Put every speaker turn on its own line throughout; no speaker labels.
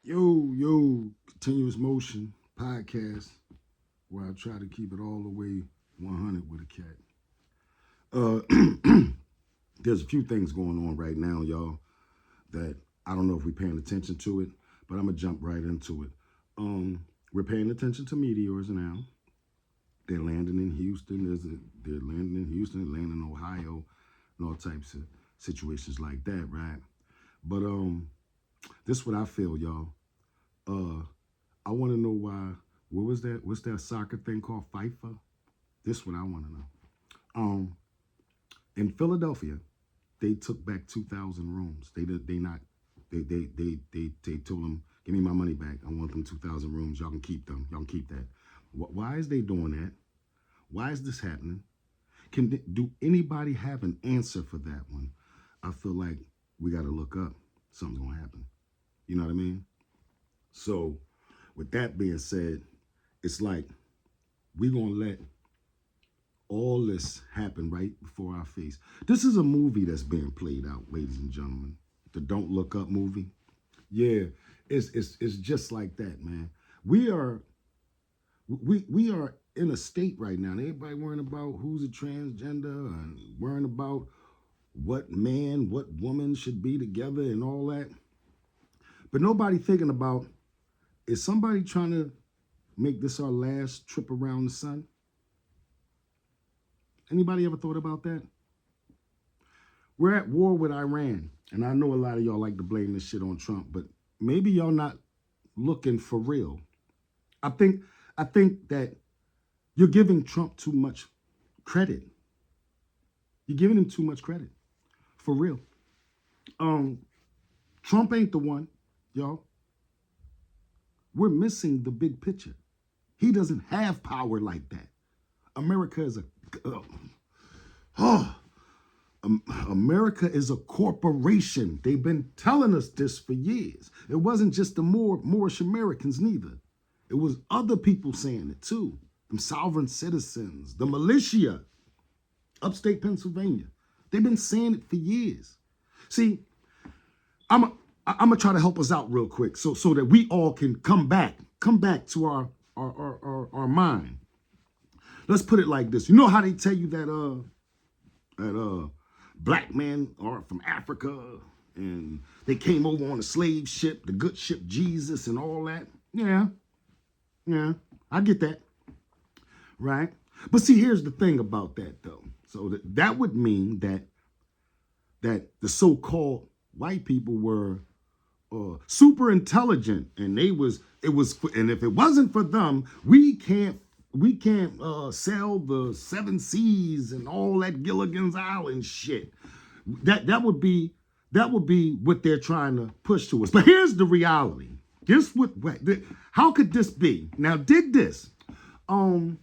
Yo, continuous motion podcast where I try to keep it all the way 100 with a cat. There's a few things going on right now, y'all, that I don't know if we're paying attention to it, but I'm gonna jump right into it. We're paying attention to meteors now. They're landing in Houston. They're landing in Houston, landing in Ohio, and all types of situations like that, right? But this is what I feel, y'all. Uh, I want to know why. What was that? What's that soccer thing called FIFA? This is what I want to know. Um, in Philadelphia, they took back 2,000 rooms. They not. They told them, give me my money back. I want them 2,000 rooms. Y'all can keep them. Y'all can keep that. Why is they doing that? Why is this happening? Do anybody have an answer for that one? I feel like we got to look up. Something's gonna happen. You know what I mean? So, with that being said, it's like we're gonna let all this happen right before our face. This is a movie that's being played out, ladies and gentlemen. The Don't Look Up movie. Yeah, it's just like that, man. We are we are in a state right now. And everybody worrying about who's a transgender and worrying about what man, what woman should be together and all that. But nobody thinking about, is somebody trying to make this our last trip around the sun? Anybody ever thought about that? We're at war with Iran, and I know a lot of y'all like to blame this shit on Trump, but maybe y'all not looking for real. I think I think that you're giving Trump too much credit. You're giving him too much credit. For real. Um, Trump ain't the one, y'all. We're missing the big picture. He doesn't have power like that. America is a oh, America is a corporation. They've been telling us this for years. It wasn't just the Moorish Americans neither. It was other people saying it too. Them sovereign citizens, the militia, upstate Pennsylvania. They've been saying it for years. See, I'm a, I'm gonna try to help us out real quick, so that we all can come back to our mind. Let's put it like this. You know how they tell you that black men are from Africa and they came over on a slave ship, the good ship Jesus and all that? Yeah, yeah, I get that, right? But see, here's the thing about that though. So that would mean that the so-called white people were super intelligent, and and if it wasn't for them, we can't sell the seven seas and all that Gilligan's Island shit. That would be what they're trying to push to us. But here's the reality. This what how could this be? Now dig this. Um,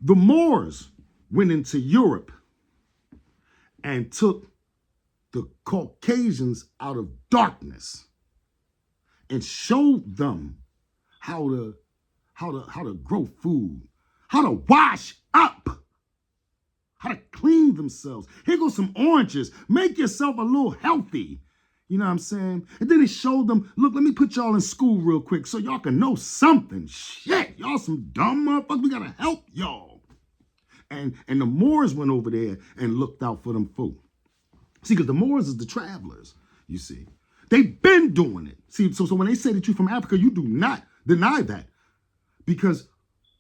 the Moors went into Europe and took the Caucasians out of darkness and showed them how to grow food, how to wash up, how to clean themselves. Here goes some oranges. Make yourself a little healthy. You know what I'm saying? And then he showed them, look, let me put y'all in school real quick so y'all can know something. Shit, y'all some dumb motherfuckers. We gotta help y'all. And the Moors went over there and looked out for them folk. See, because the Moors is the travelers, you see. They've been doing it. See, so when they say that you're from Africa, you do not deny that, because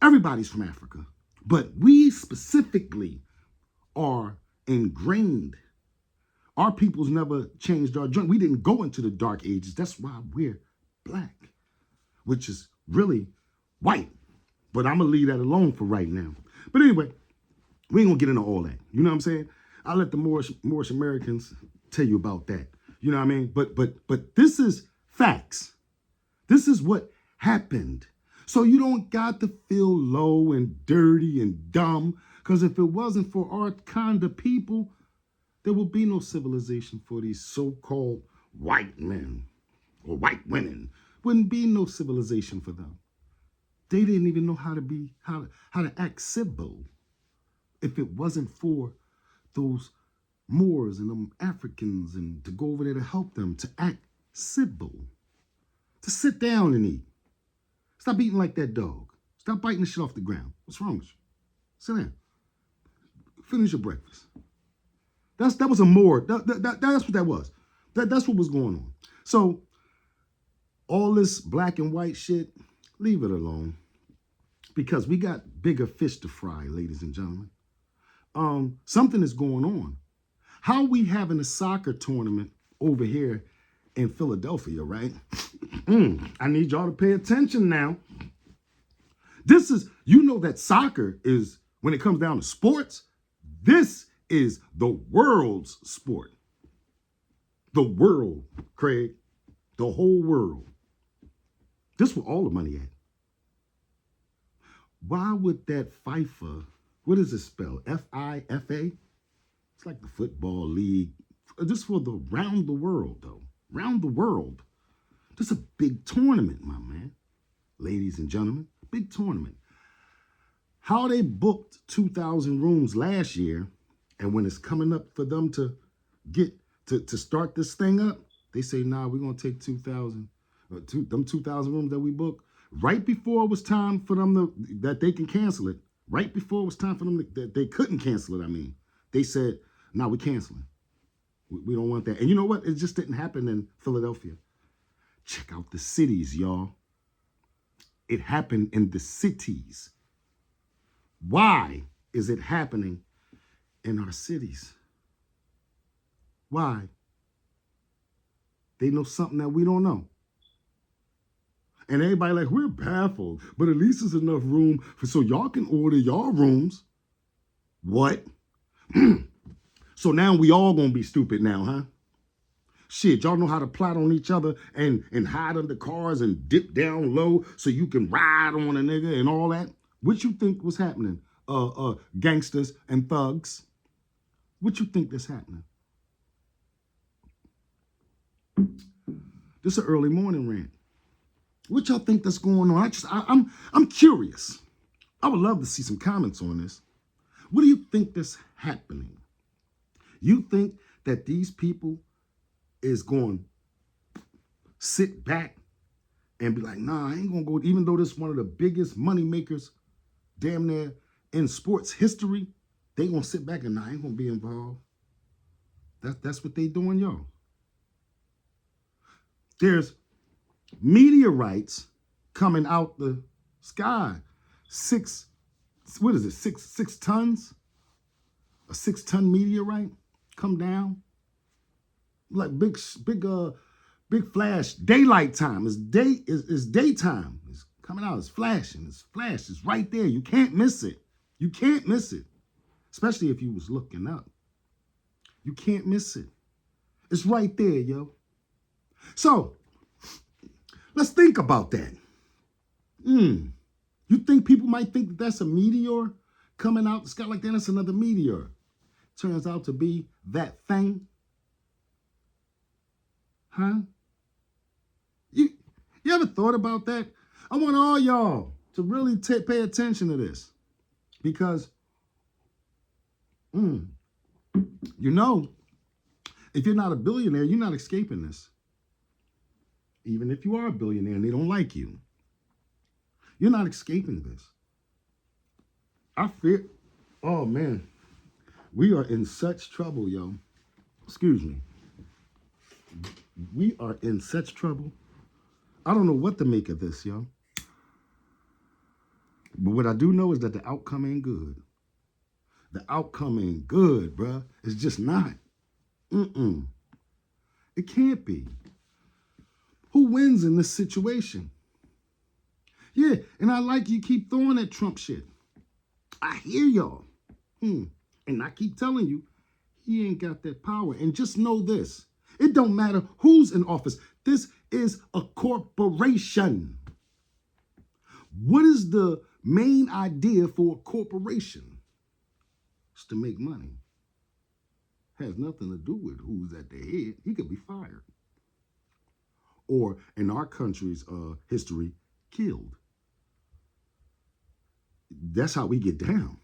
everybody's from Africa. But we specifically are ingrained. Our peoples never changed our joint. We didn't go into the dark ages. That's why we're black, which is really white. But I'm going to leave that alone for right now. But anyway, we ain't going to get into all that. You know what I'm saying? I'll let the Moorish Americans tell you about that. You know what I mean? But this is facts. This is what happened. So you don't got to feel low and dirty and dumb, because if it wasn't for our kind of people, there would be no civilization for these so-called white men or white women. Wouldn't be no civilization for them. They didn't even know how to act civil if it wasn't for those Moors and them Africans, and to go over there to help them to act civil, to Just sit down and eat. Stop eating like that dog. Stop biting the shit off the ground. What's wrong with you? Sit down. Finish your breakfast. That was a more. That's what that was. That's what was going on. So all this black and white shit, leave it alone. Because we got bigger fish to fry, ladies and gentlemen. Something is going on. How we having a soccer tournament over here in Philadelphia, right? I need y'all to pay attention now. This is, you know that soccer is, when it comes down to sports, this is the world's sport. The world, Craig. The whole world. This is where all the money at. Why would that FIFA, what does it spell? FIFA? It's like the football league. Just for the round the world, though. Round the world. This is a big tournament, my man. Ladies and gentlemen, big tournament. How they booked 2,000 rooms last year, and when it's coming up for them to get to start this thing up, they say, nah, we're going to take 2,000 rooms that we booked. Right before it was time for them that they can cancel it, right before it was time for them that they couldn't cancel it, I mean, they said, nah, we're canceling. We don't want that. And you know what? It just didn't happen in Philadelphia. Check out the cities, y'all. It happened in the cities. Why is it happening in our cities? Why? They know something that we don't know. And everybody like, we're baffled, but at least there's enough room so y'all can order y'all rooms. What? So now we all gonna be stupid now, huh? Shit, y'all know how to plot on each other and hide under cars and dip down low so you can ride on a nigga and all that? What you think was happening? Gangsters and thugs. What you think that's happening? This is an early morning rant. What y'all think that's going on? I'm curious. I would love to see some comments on this. What do you think that's happening? You think that these people is going to sit back and be like, nah, I ain't going to go, even though this is one of the biggest money makers damn near in sports history, they going to sit back and, nah, I ain't going to be involved. That's what they doing, y'all. There's meteorites coming out the sky. Six tons? A 6-ton meteorite come down. Like big flash, daylight time. It's daytime. It's coming out, it's flashing, it's right there. You can't miss it. You can't miss it. Especially if you was looking up. You can't miss it. It's right there, yo. So, let's think about that. You think people might think that that's a meteor coming out the sky like that? That's another meteor. Turns out to be that thing. Huh? You ever thought about that? I want all y'all to really pay attention to this. Because, you know, if you're not a billionaire, you're not escaping this. Even if you are a billionaire and they don't like you, you're not escaping this. I fear, oh man, we are in such trouble, yo. Excuse me. We are in such trouble. I don't know what to make of this, yo. But what I do know is that the outcome ain't good. The outcome ain't good, bruh. It's just not. It can't be. Who wins in this situation? Yeah, and I like you keep throwing that Trump shit. I hear y'all. And I keep telling you, he ain't got that power. And just know this. It don't matter who's in office. This is a corporation. What is the main idea for a corporation? It's to make money. Has nothing to do with who's at the head. He could be fired. Or in our country's history, killed. That's how we get down.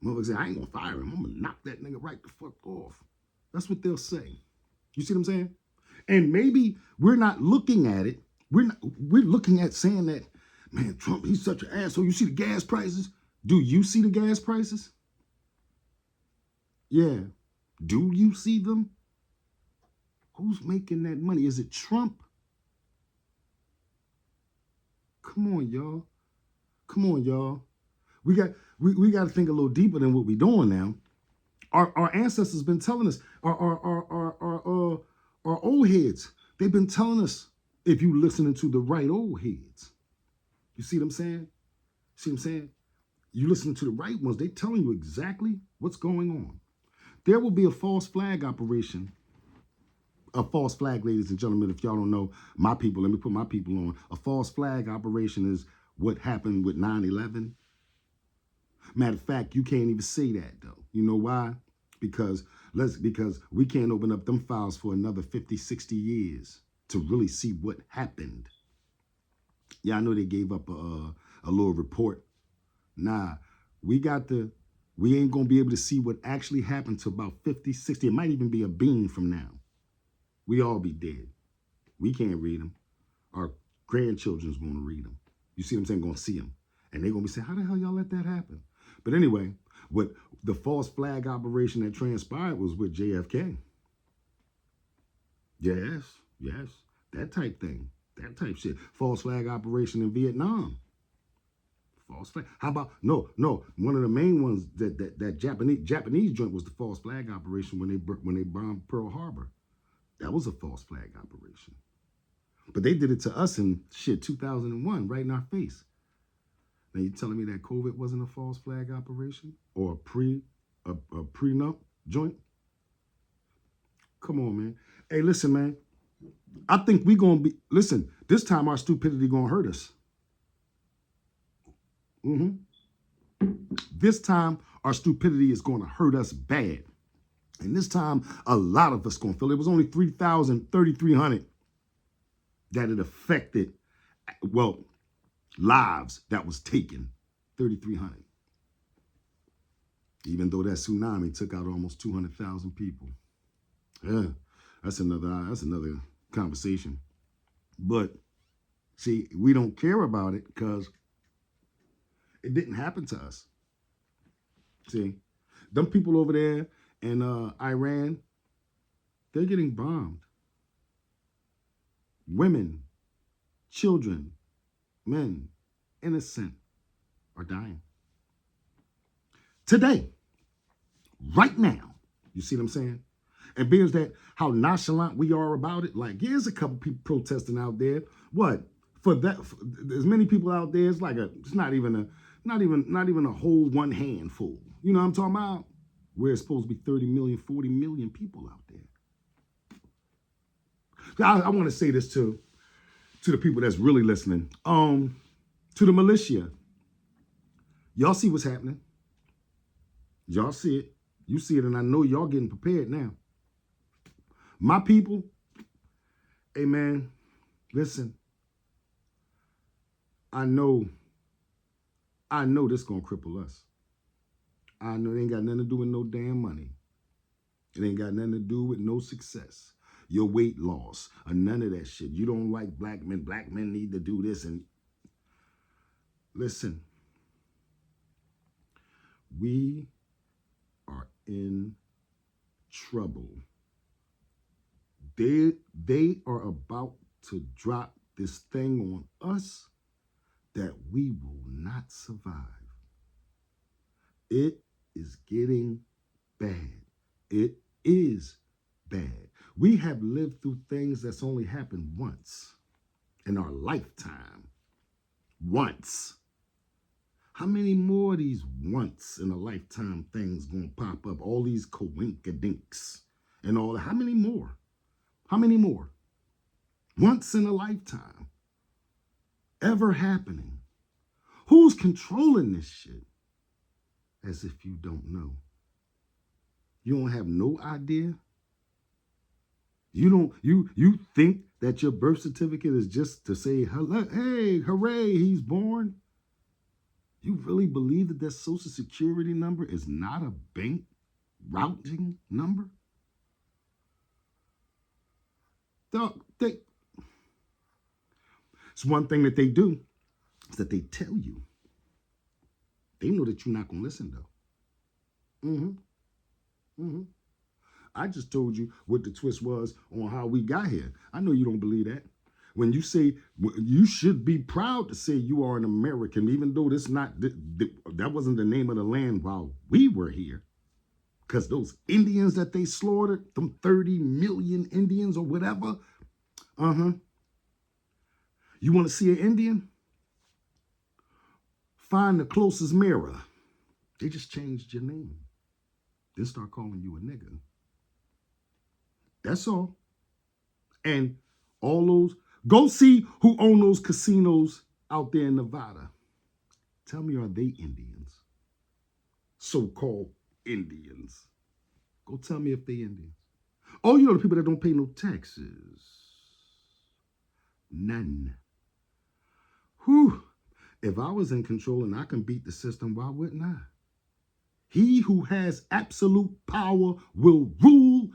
Motherfuckers say, I ain't gonna fire him. I'm gonna knock that nigga right the fuck off. That's what they'll say. You see what I'm saying? And maybe We're not looking at it. We're looking at saying that, man, Trump, he's such an asshole. You see the gas prices? Do you see the gas prices? Yeah. Do you see them? Who's making that money? Is it Trump? Come on, y'all. Come on, y'all. We got to think a little deeper than what we're doing now. Our ancestors been telling us, our old heads, they've been telling us, if you listening to the right old heads. You see what I'm saying? See what I'm saying? You listening to the right ones, they telling you exactly what's going on. There will be a false flag operation. A false flag, ladies and gentlemen, if y'all don't know, my people, let me put my people on. A false flag operation is what happened with 9/11. Matter of fact, you can't even say that though. You know why? Because we can't open up them files for another 50, 60 years to really see what happened. Yeah, I know they gave up a little report. Nah, we ain't gonna be able to see what actually happened to about 50, 60. It might even be a beam from now. We all be dead. We can't read them. Our grandchildren's gonna read them. You see what I'm saying? Gonna see them. And they're gonna be saying, how the hell y'all let that happen? But anyway, what the false flag operation that transpired was with JFK. Yes, that type thing, that type shit. False flag operation in Vietnam. False flag. How about no? One of the main ones that Japanese joint was the false flag operation when they bombed Pearl Harbor. That was a false flag operation. But they did it to us in 2001, right in our face. Now you telling me that COVID wasn't a false flag operation or a prenup joint? Come on, man. Hey, listen, man. I think we gonna be, listen, this time our stupidity gonna hurt us. This time our stupidity is gonna hurt us bad. And this time a lot of us gonna feel it. Was only 3,300 that it affected, well, lives that was taken. 3,300. Even though that tsunami took out almost 200,000 people. Yeah, that's another conversation. But see, we don't care about it because it didn't happen to us. See, them people over there in Iran, they're getting bombed. Women, children, men, innocent, are dying. Today, right now, you see what I'm saying? And being that how nonchalant we are about it, like here's a couple people protesting out there. What? For there's many people out there, it's like it's not even a whole one handful. You know what I'm talking about? Where it's supposed to be 30 million, 40 million people out there. I want to say this to the people that's really listening. To the militia. Y'all see what's happening. Y'all see it. You see it, and I know y'all getting prepared now. My people, hey man, listen. I know this gonna cripple us. I know it ain't got nothing to do with no damn money. It ain't got nothing to do with no success. Your weight loss or none of that shit. You don't like black men. Black men need to do this. And listen, we are in trouble. They are about to drop this thing on us that we will not survive. It is getting bad. It is bad. We have lived through things that's only happened once in our lifetime. Once. How many more of these once in a lifetime things gonna pop up? All these coinkadinks and all that. How many more? How many more? Once in a lifetime. Ever happening. Who's controlling this shit? As if you don't know. You don't have no idea? You think that your birth certificate is just to say, hey, hooray, he's born? You really believe that social security number is not a bank routing number? It's one thing that they do is that they tell you. They know that you're not going to listen, though. Mm-hmm. Mm-hmm. I just told you what the twist was on how we got here. I know you don't believe that. When you say, you should be proud to say you are an American, even though that wasn't the name of the land while we were here. Because those Indians that they slaughtered, them 30 million Indians or whatever, you want to see an Indian? Find the closest mirror. They just changed your name. Then start calling you a nigga. That's all. And all those, go see who own those casinos out there in Nevada. Tell me, are they Indians? So-called Indians. Go tell me if they Indians. Oh, you know the people that don't pay no taxes. None. Whew. If I was in control and I can beat the system, why wouldn't I? He who has absolute power will rule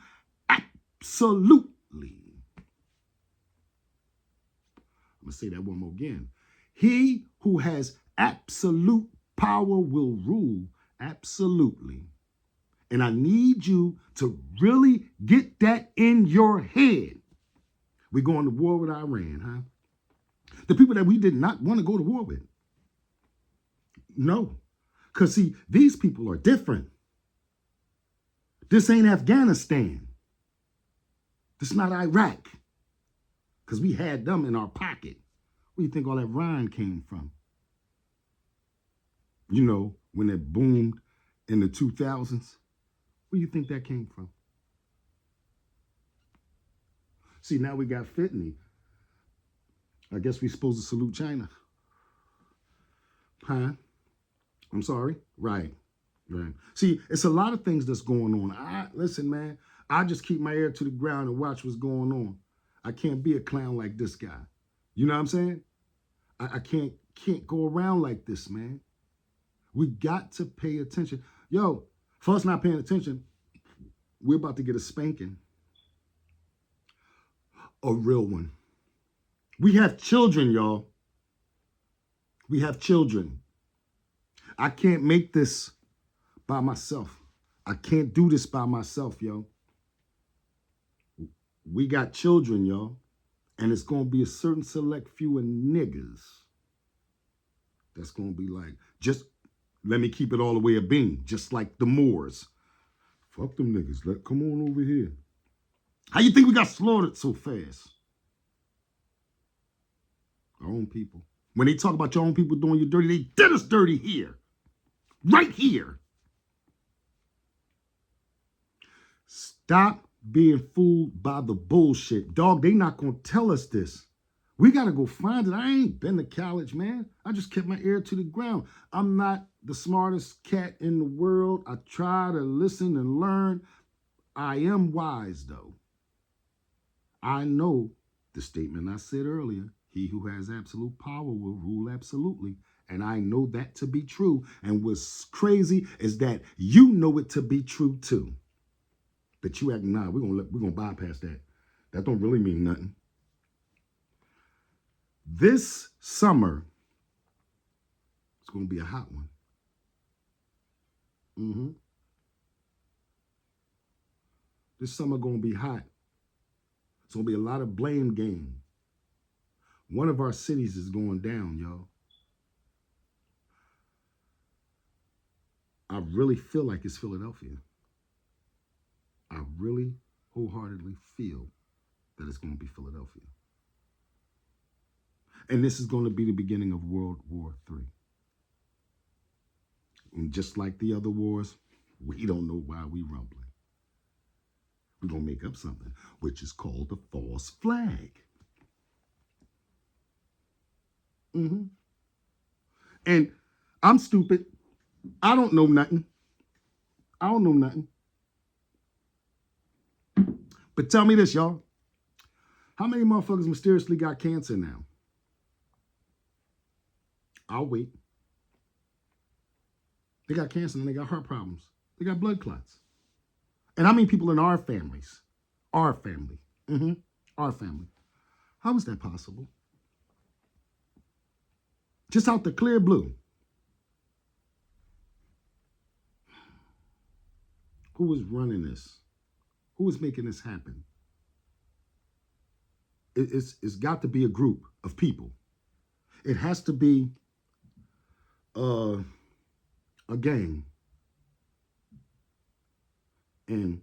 absolutely. I'm going to say that one more again. He who has absolute power will rule absolutely. And I need you to really get that in your head. We're going to war with Iran, huh? The people that we did not want to go to war with. No. Because, see, these people are different. This ain't Afghanistan. This is not Iraq. Because we had them in our pocket. Where do you think all that Ryan came from? You know, when it boomed in the 2000s? Where do you think that came from? See, now we got fitney. I guess we're supposed to salute China. Huh? I'm sorry? Right. See, it's a lot of things that's going on. Listen, man, I just keep my ear to the ground and watch what's going on. I can't be a clown like this guy. You know what I'm saying? I can't go around like this, man. We got to pay attention. Yo, for us not paying attention, we're about to get a spanking. A real one. We have children, y'all. We have children. I can't make this by myself. I can't do this by myself, yo. We got children, y'all. And it's going to be a certain select few of niggas that's going to be like, just let me keep it all the way a bean, just like the Moors. Fuck them niggas. Come on over here. How you think we got slaughtered so fast? Our own people. When they talk about your own people doing you dirty, they did us dirty here. Right here. Stop being fooled by the bullshit. Dog, they not going to tell us this. We got to go find it. I ain't been to college, man. I just kept my ear to the ground. I'm not the smartest cat in the world. I try to listen and learn. I am wise, though. I know the statement I said earlier. He who has absolute power will rule absolutely. And I know that to be true. And what's crazy is that you know it to be true, too. But you act, nah, we're gonna bypass that. That don't really mean nothing. This summer, it's gonna be a hot one. This summer gonna be hot. It's gonna be a lot of blame game. One of our cities is going down, y'all. I really feel like it's Philadelphia. I really wholeheartedly feel that it's going to be Philadelphia. And this is going to be the beginning of World War III. And just like the other wars, we don't know why we rumbling. We're going to make up something, which is called the false flag. And I'm stupid. I don't know nothing. But tell me this, y'all. How many motherfuckers mysteriously got cancer now? I'll wait. They got cancer and they got heart problems. They got blood clots. And I mean people in our families. Our family. Our family. How is that possible? Just out the clear blue. Who is running this? Who is making this happen? It's got to be a group of people. It has to be a gang. And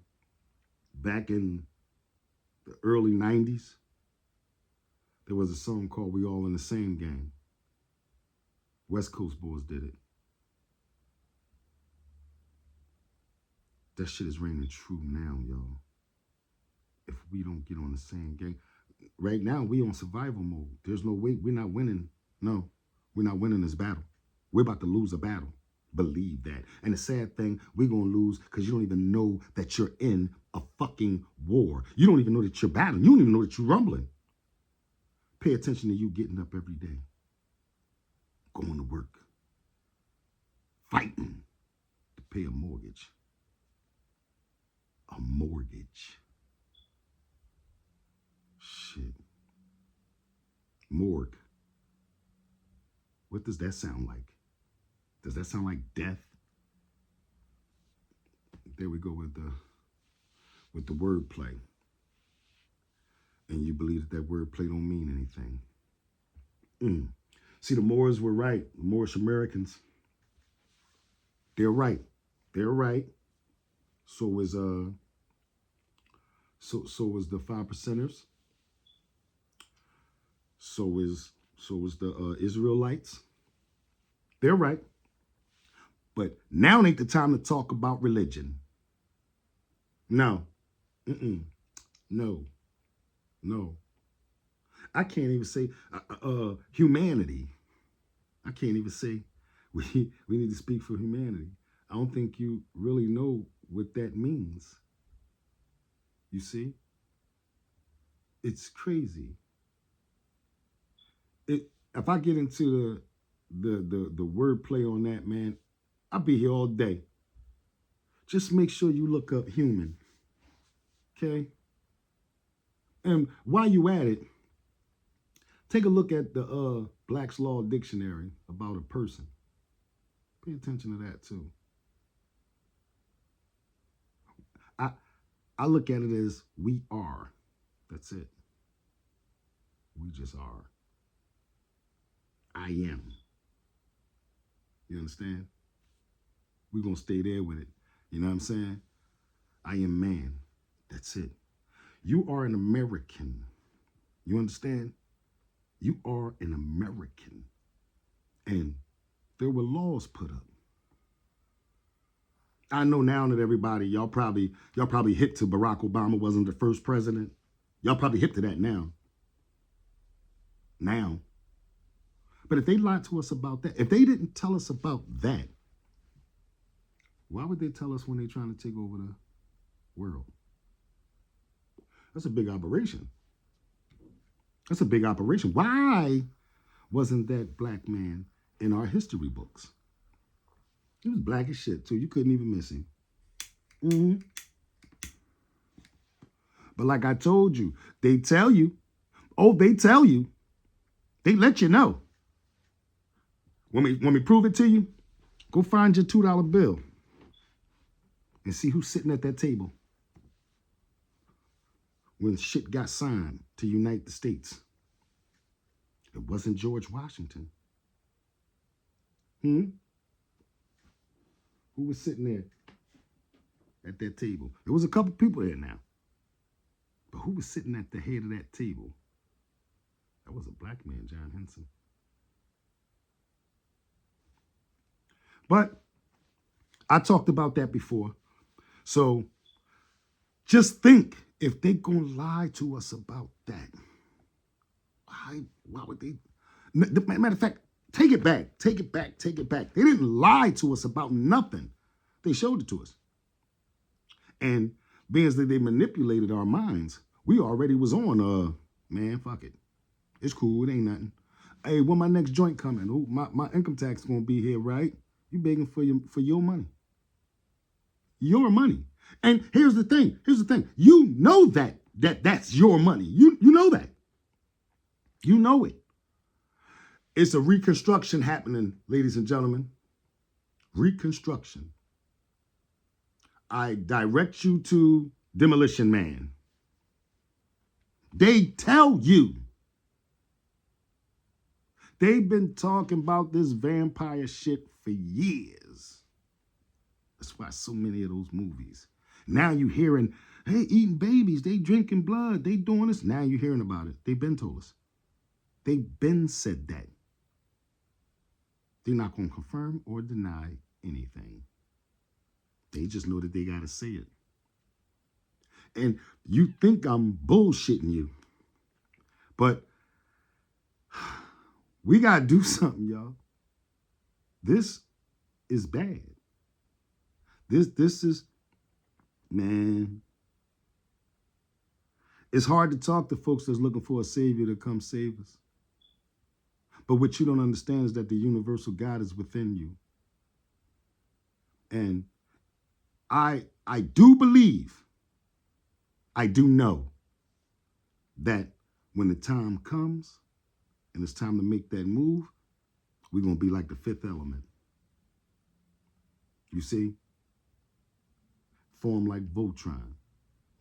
back in the early 90s, there was a song called We All in the Same Gang. West Coast Boys did it. That shit is reigning true now, y'all. If we don't get on the same gang. Right now, we on survival mode. There's no way. We're not winning. No, we're not winning this battle. We're about to lose a battle. Believe that. And the sad thing, we're going to lose because you don't even know that you're in a fucking war. You don't even know that you're battling. You don't even know that you're rumbling. Pay attention to you getting up every day. Going to work. Fighting to pay a mortgage. A mortgage. Shit. Morgue. What does that sound like? Does that sound like death? There we go with the wordplay. And you believe that wordplay don't mean anything. See, the Moors were right. The Moorish Americans. They're right. They're right. So is the 5%ers. So is the Israelites. They're right. But now ain't the time to talk about religion. No. No. I can't even say humanity. I can't even say we need to speak for humanity. I don't think you really know what that means. You see? It's crazy. If I get into the wordplay on that, man, I'll be here all day. Just make sure you look up human. Okay? And while you at it, take a look at the Black's Law Dictionary about a person. Pay attention to that too. I look at it as we are. That's it. We just are. I am. You understand? We're going to stay there with it. You know what I'm saying? I am man. That's it. You are an American. You understand? You are an American. And there were laws put up. I know now that everybody, y'all probably hip to Barack Obama wasn't the first president. Y'all probably hip to that now. Now. But if they lied to us about that, if they didn't tell us about that, why would they tell us when they're trying to take over the world? That's a big operation. That's a big operation. Why wasn't that black man in our history books? He was black as shit, too. You couldn't even miss him. But like I told you, they tell you. They let you know. When we prove it to you, go find your $2 bill and see who's sitting at that table when shit got signed to unite the states. It wasn't George Washington. Who was sitting there at that table? There was a couple people there now. But who was sitting at the head of that table? That was a black man, John Henson. But I talked about that before. So just think, if they're going to lie to us about that, why would they? Matter of fact, take it back. They didn't lie to us about nothing. They showed it to us. And being that they manipulated our minds, we already was on, man, fuck it. It's cool, it ain't nothing. Hey, when my next joint coming? Ooh, my income tax is going to be here, right? You begging for your money. Your money. And here's the thing. You know that's your money. You know that. You know it. It's a reconstruction happening, ladies and gentlemen. Reconstruction. I direct you to Demolition Man. They tell you. They've been talking about this vampire shit for years. That's why so many of those movies. Now you hearing, hey, eating babies, they drinking blood, they doing this. Now you're hearing about it. They've been told us. They've been said that. They're not going to confirm or deny anything. They just know that they got to say it. And you think I'm bullshitting you, but we got to do something, y'all. This is bad. This is, man. It's hard to talk to folks that's looking for a savior to come save us. But what you don't understand is that the universal God is within you. And I do believe, I do know that when the time comes and it's time to make that move, we're going to be like the Fifth Element. You see? Form like Voltron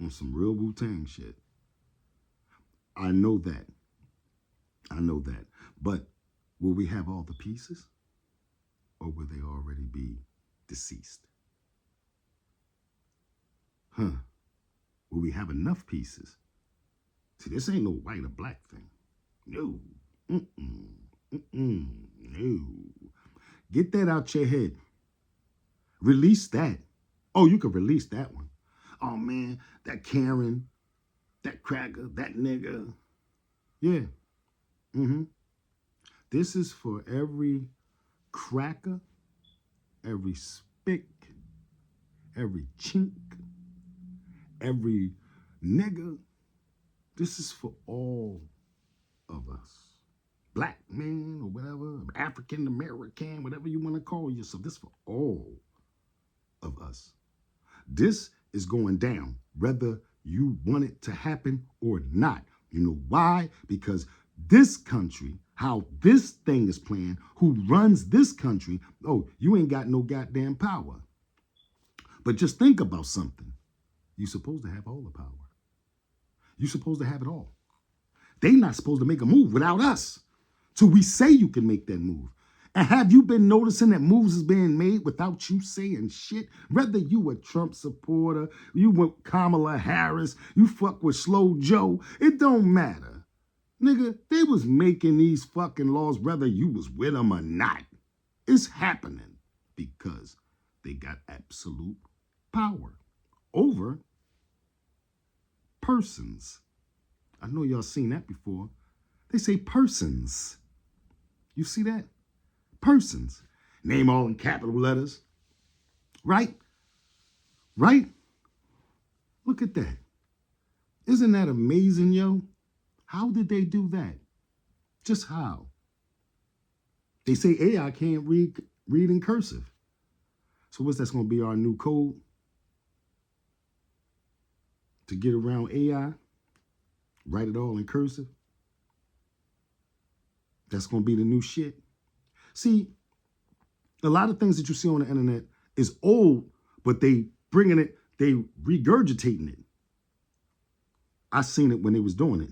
on some real Wu-Tang shit. I know that. I know that. But will we have all the pieces? Or will they already be deceased? Will we have enough pieces? See, this ain't no white or black thing. No. No. Get that out your head. Release that. Oh, you can release that one. Oh, man, that Karen, that cracker, that nigga. Yeah. This is for every cracker, every spick, every chink, every nigga. This is for all of us. Black man or whatever, African American, whatever you want to call yourself. This is for all of us. This is going down, whether you want it to happen or not. You know why? Because this country, how this thing is playing, who runs this country, oh, you ain't got no goddamn power. But just think about something. You're supposed to have all the power. You're supposed to have it all. They not supposed to make a move without us. Till we say you can make that move. And have you been noticing that moves is being made without you saying shit? Whether you a Trump supporter, you with Kamala Harris, you fuck with Slow Joe, it don't matter. Nigga, they was making these fucking laws whether you was with them or not. It's happening because they got absolute power over persons. I know y'all seen that before. They say persons. You see that? Persons. Name all in capital letters. Right? Right? Look at that. Isn't that amazing, yo? How did they do that? Just how? They say AI can't read in cursive. So what's that's going to be our new code? To get around AI? Write it all in cursive? That's going to be the new shit. See, a lot of things that you see on the internet is old, but they bringing it, they regurgitating it. I seen it when they was doing it.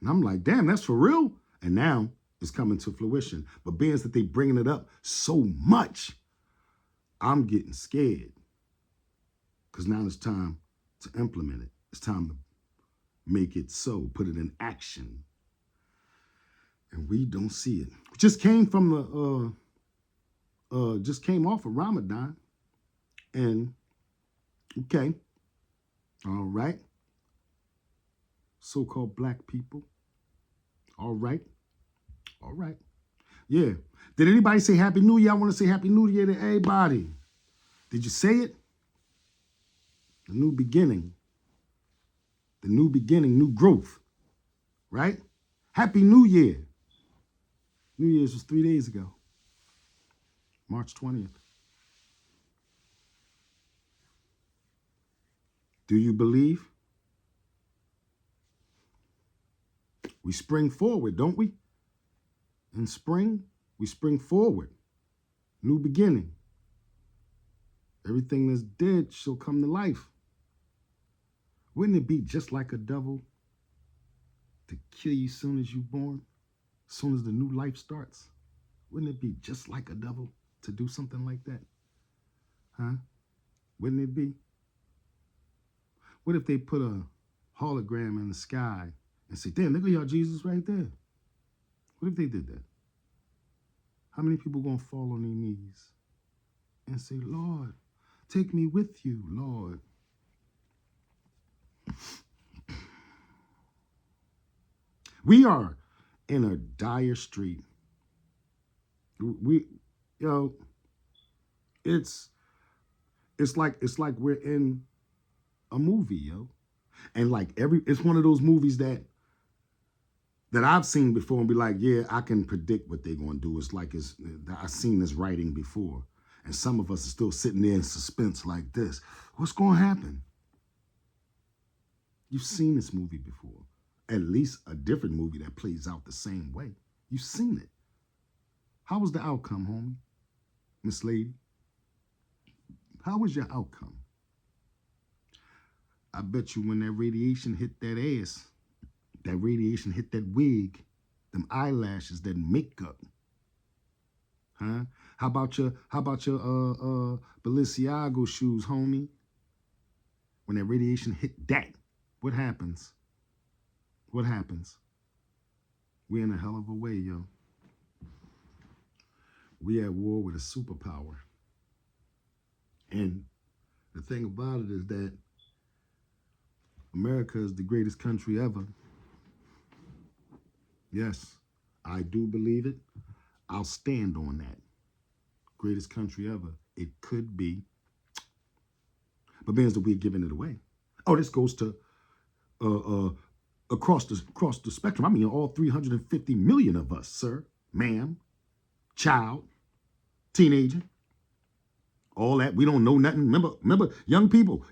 And I'm like, damn, that's for real? And now it's coming to fruition. But being that they bringing it up so much, I'm getting scared. Because now it's time to implement it. It's time to make it so, put it in action. And we don't see it. Just came from the, just came off of Ramadan. And, okay, all right. So-called black people. All right. All right. Yeah. Did anybody say Happy New Year? I want to say Happy New Year to everybody. Did you say it? The new beginning. The new beginning, new growth. Right? Happy New Year. New Year's was 3 days ago. March 20th. Do you believe? We spring forward, don't we? In spring, we spring forward. New beginning. Everything that's dead shall come to life. Wouldn't it be just like a devil to kill you soon as you're born? As soon as the new life starts? Wouldn't it be just like a devil to do something like that? Huh? Wouldn't it be? What if they put a hologram in the sky and say, damn, look at y'all Jesus right there? What if they did that? How many people gonna fall on their knees and say, Lord, take me with you, Lord? We are in a dire street. We, you know, it's like we're in a movie, yo. And like it's one of those movies that I've seen before and be like, yeah, I can predict what they're gonna do. It's like I've seen this writing before. And some of us are still sitting there in suspense like this. What's gonna happen? You've seen this movie before. At least a different movie that plays out the same way. You've seen it. How was the outcome, homie? Miss Lady? How was your outcome? I bet you when that radiation hit that ass, that radiation hit that wig, them eyelashes, that makeup. Huh? How about your Balenciaga shoes, homie? When that radiation hit that, what happens? What happens? We're in a hell of a way, yo. We at war with a superpower. And the thing about it is that America is the greatest country ever. Yes, I do believe it. I'll stand on that. Greatest country ever. It could be. But being that we're giving it away. Oh, this goes to across the spectrum. I mean, all 350 million of us, sir, ma'am, child, teenager, all that. We don't know nothing. Remember, young people,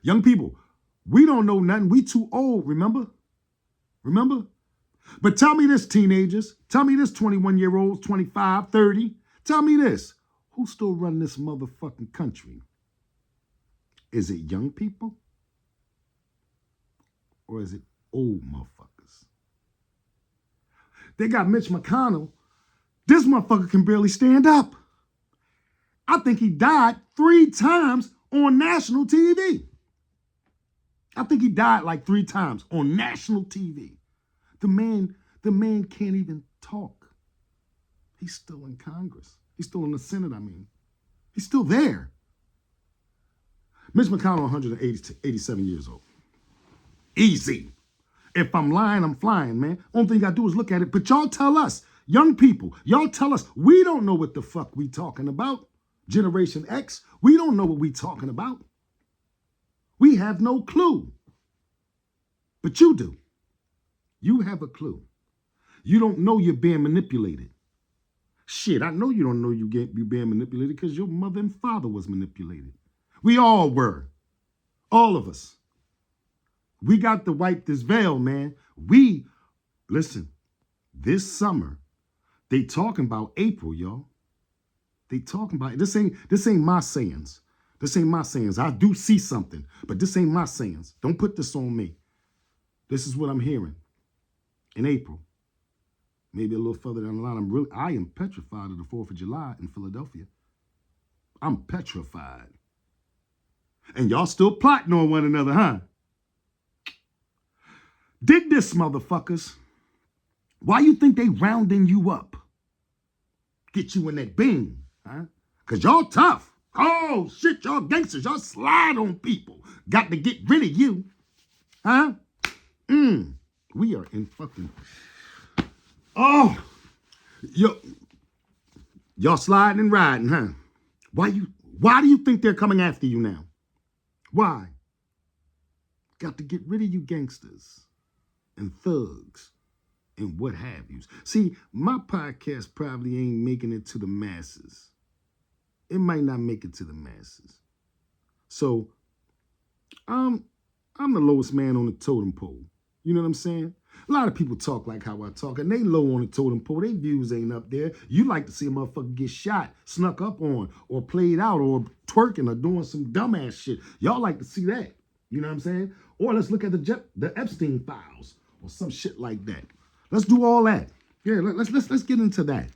we don't know nothing. We too old, remember? But tell me this, teenagers. Tell me this, 21-year-olds, 25, 30. Tell me this. Who's still running this motherfucking country? Is it young people? Or is it old motherfuckers? They got Mitch McConnell. This motherfucker can barely stand up. I think he died 3 times on national TV. I think he died like 3 times on national TV. The man can't even talk. He's still in Congress. He's still in the Senate, I mean. He's still there. Mitch McConnell, 187 years old. Easy. If I'm lying, I'm flying, man. Only thing you gotta do is look at it. But y'all tell us, young people, y'all tell us, we don't know what the fuck we talking about. Generation X, we don't know what we talking about. We have no clue. But you do. You have a clue. You don't know you're being manipulated. Shit, I know you don't know you're being manipulated because your mother and father was manipulated. We all were. All of us. We got to wipe this veil, man. Listen, this summer, they talking about April, y'all. They talking about it. This ain't my sayings. This ain't my sayings. I do see something, but this ain't my sayings. Don't put this on me. This is what I'm hearing. In April, maybe a little further down the line, I am petrified of the 4th of July in Philadelphia. I'm petrified. And y'all still plotting on one another, huh? Dig this, motherfuckers. Why you think they rounding you up? Get you in that beam, huh? Because y'all tough. Oh, shit, y'all gangsters. Y'all slide on people. Got to get rid of you, huh? We are in fucking... Oh, y'all sliding and riding, huh? Why do you think they're coming after you now? Why? Got to get rid of you gangsters and thugs and what have you. See, my podcast probably ain't making it to the masses. It might not make it to the masses. So, I'm the lowest man on the totem pole. You know what I'm saying? A lot of people talk like how I talk, and they low on the totem pole. Their views ain't up there. You like to see a motherfucker get shot, snuck up on, or played out, or twerking, or doing some dumbass shit. Y'all like to see that. You know what I'm saying? Or let's look at the Epstein files or some shit like that. Let's do all that. Yeah, let's get into that.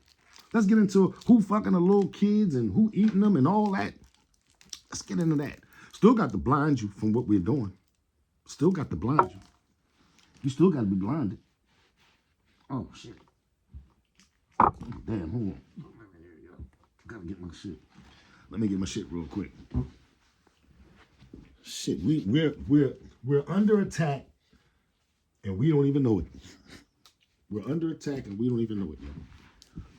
Let's get into who fucking the little kids and who eating them and all that. Let's get into that. Still got to blind you from what we're doing. Still got to blind you. You still got to be blinded. Oh, shit. Damn, hold on. Gotta get my shit. Let me get my shit real quick. Shit, we're under attack and we don't even know it. We're under attack and we don't even know it, yo.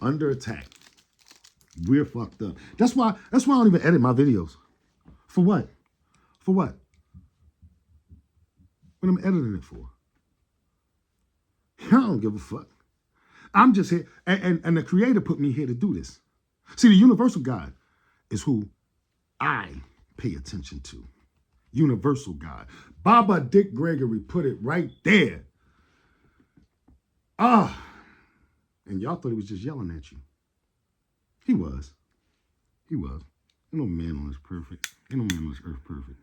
Under attack. We're fucked up. That's why I don't even edit my videos. For what? For what? What am I editing it for? I don't give a fuck. I'm just here, and the creator put me here to do this. See, the universal God is who I pay attention to. Universal God. Baba Dick Gregory put it right there. And y'all thought he was just yelling at you. He was. He was. Ain't no man on this perfect. Ain't no man on this earth perfect.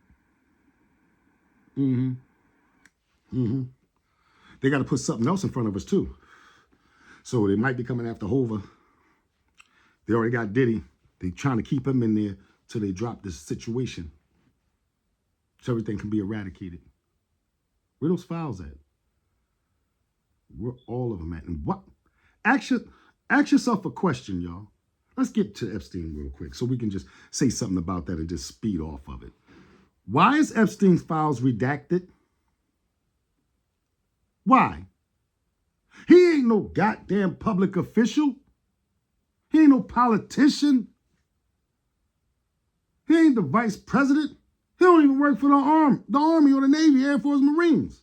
They got to put something else in front of us too. So they might be coming after Hova. They already got Diddy. They trying to keep him in there till they drop this situation. So everything can be eradicated. Where those files at? Where all of them at? And what? Ask yourself a question, y'all. Let's get to Epstein real quick so we can just say something about that and just speed off of it. Why is Epstein's files redacted? Why? He ain't no goddamn public official. He ain't no politician. He ain't the vice president. He don't even work for the Army or the Navy, Air Force, Marines.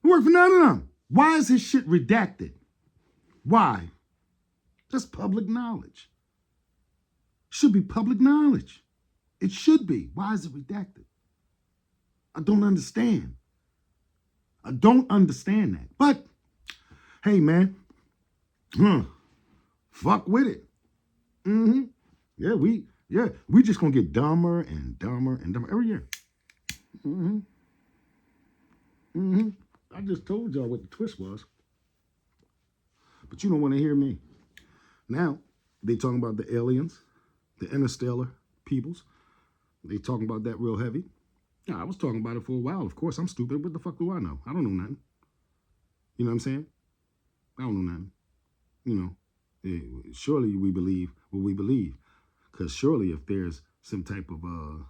He work for none of them. Why is his shit redacted? Why? Just public knowledge. Should be public knowledge. It should be. Why is it redacted? I don't understand. I don't understand that. But, hey, man. Fuck with it. Yeah, we just gonna get dumber and dumber and dumber every year. I just told y'all what the twist was. But you don't want to hear me. Now, they talking about the aliens, the interstellar peoples. They talking about that real heavy. Yeah, I was talking about it for a while. Of course, I'm stupid. What the fuck do I know? I don't know nothing. You know what I'm saying? I don't know nothing. You know, surely we believe what we believe. Because surely if there's some type of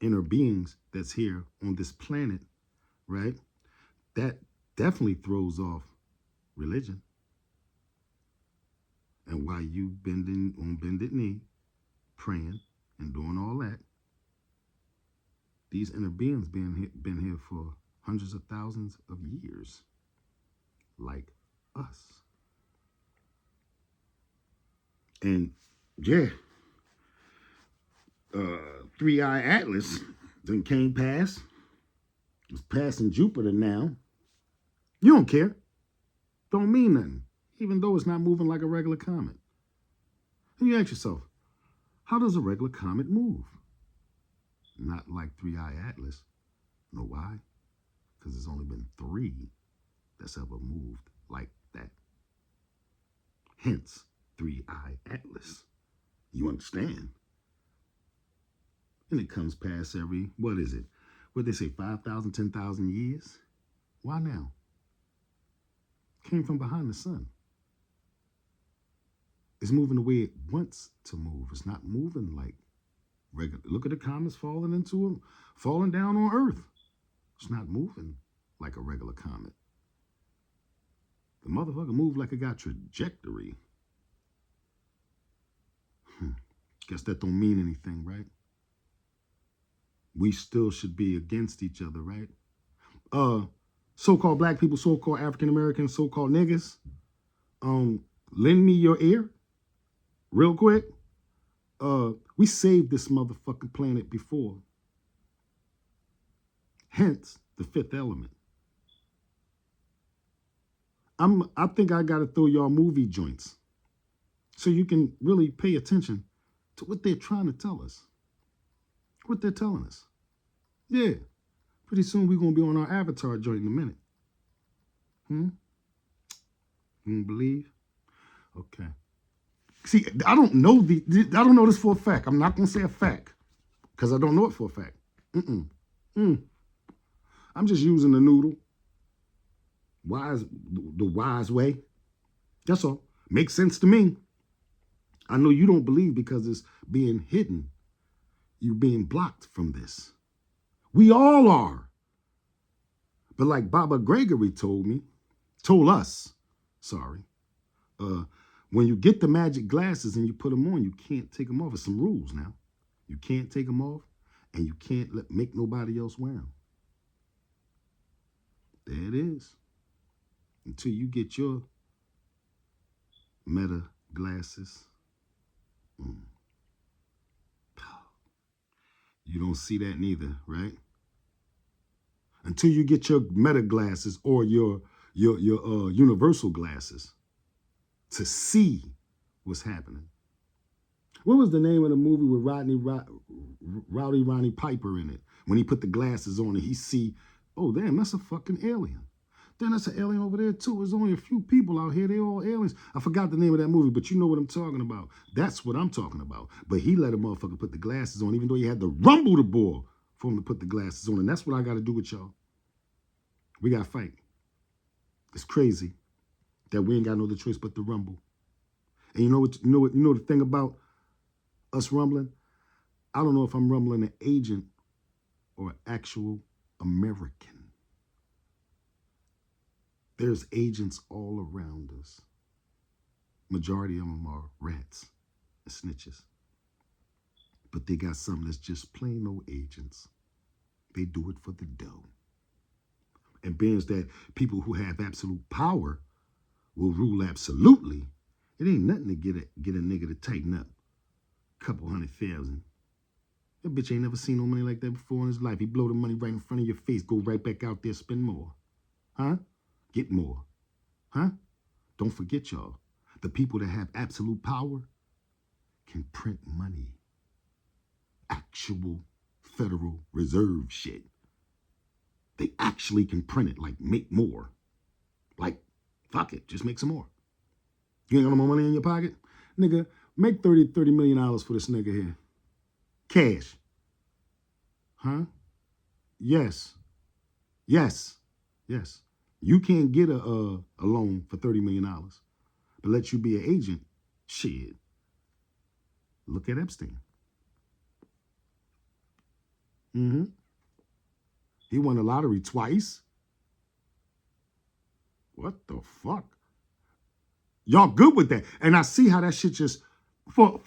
inner beings that's here on this planet, right, that definitely throws off religion. And while you bending on bended knee, praying and doing all that, these inner beings been here for hundreds of thousands of years, like us. And yeah, 3i Atlas then came past. It's passing Jupiter now. You don't care. Don't mean nothing. Even though it's not moving like a regular comet. And you ask yourself, how does a regular comet move? Not like 3i Atlas. Know why? Because there's only been 3 that's ever moved like that. Hence, 3i Atlas. You understand? And it comes past every, what is it? What they say, 5,000, 10,000 years? Why now? Came from behind the sun. It's moving the way it wants to move. It's not moving like regular. Look at the comets falling down on Earth. It's not moving like a regular comet. The motherfucker moved like it got trajectory. Guess that don't mean anything, right? We still should be against each other, right? So-called black people, so-called African Americans, so-called niggas. Lend me your ear. Real quick, we saved this motherfucking planet before. Hence, the 5th element. I think I gotta throw y'all movie joints so you can really pay attention to what they're trying to tell us. What they're telling us. Yeah. Pretty soon we're gonna be on our Avatar joint in a minute. You don't believe? Okay. See, I don't know this for a fact. I'm not gonna say a fact because I don't know it for a fact. I'm just using the noodle. The wise way. That's all. Makes sense to me. I know you don't believe because it's being hidden. You're being blocked from this. We all are. But like Baba Gregory told us, when you get the magic glasses and you put them on, you can't take them off. There's some rules now. You can't take them off, and you can't make nobody else wear them. There it is. Until you get your meta glasses. You don't see that neither, right? Until you get your meta glasses or your universal glasses to see what's happening. What was the name of the movie with Rowdy Rodney Piper in it? When he put the glasses on and he see, oh damn, that's a fucking alien. Then that's an alien over there too. There's only a few people out here. They all aliens. I forgot the name of that movie, but you know what I'm talking about. That's what I'm talking about. But he let a motherfucker put the glasses on, even though he had to rumble the boy for him to put the glasses on. And that's what I got to do with y'all. We got to fight. It's crazy that we ain't got no other choice but to rumble. And you know the thing about us rumbling? I don't know if I'm rumbling an agent or an actual American. There's agents all around us. Majority of them are rats and snitches. But they got some that's just plain old agents. They do it for the dough. And being that people who have absolute power will rule absolutely, it ain't nothing to get a nigga to tighten up. Couple 100,000. That bitch ain't never seen no money like that before in his life. He blow the money right in front of your face, go right back out there, spend more. Huh? Get more. Huh? Don't forget, y'all. The people that have absolute power can print money. Actual Federal Reserve shit. They actually can print it, like make more. Like, fuck it, just make some more. You ain't got no more money in your pocket? Nigga, make $30 million for this nigga here. Cash. Huh? Yes. Yes. Yes. You can't get a loan for $30 million, but let you be an agent. Shit. Look at Epstein. He won the lottery twice. What the fuck? Y'all good with that. And I see how that shit just, for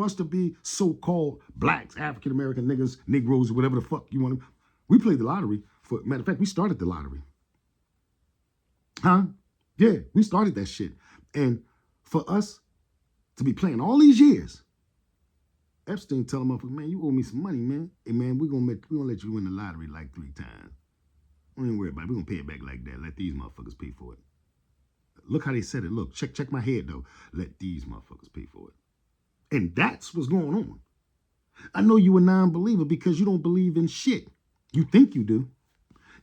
us to be so-called blacks, African-American niggas, Negroes, whatever the fuck you want to, we played the lottery. Matter of fact, we started the lottery. Huh? Yeah, we started that shit. And for us to be playing all these years, Epstein tell him, man, you owe me some money, man. Hey, man, we're gonna let you win the lottery like 3 times. Don't even worry about it. We're gonna pay it back like that. Let these motherfuckers pay for it. Look how they said it. Look, check my head, though. Let these motherfuckers pay for it. And that's what's going on. I know you a non-believer because you don't believe in shit. You think you do.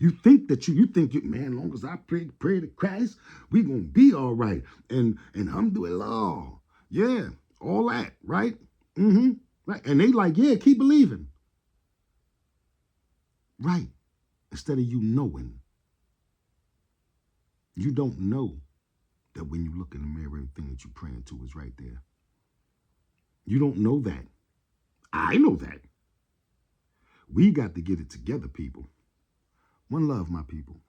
You think that you think, man, as long as I pray to Christ, we gonna be all right. And alhamdulillah. Yeah, all that, right? Right. And they like, yeah, keep believing. Right. Instead of you knowing. You don't know that when you look in the mirror, everything that you're praying to is right there. You don't know that. I know that. We got to get it together, people. One love, my people.